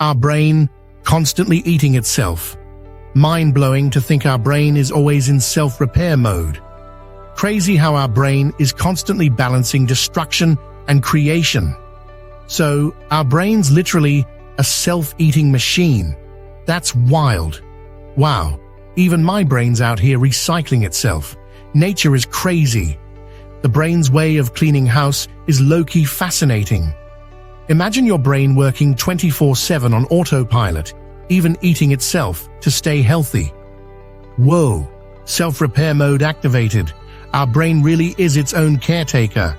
Our brain constantly eating itself. Mind-blowing to think our brain is always in self-repair mode. Crazy how our brain is constantly balancing destruction and creation. So, our brain's literally a self-eating machine. That's wild. Wow, even my brain's out here recycling itself. Nature is crazy. The brain's way of cleaning house is low-key fascinating. Imagine your brain working 24/7 on autopilot, even eating itself to stay healthy. Whoa, self-repair mode activated. Our brain really is its own caretaker.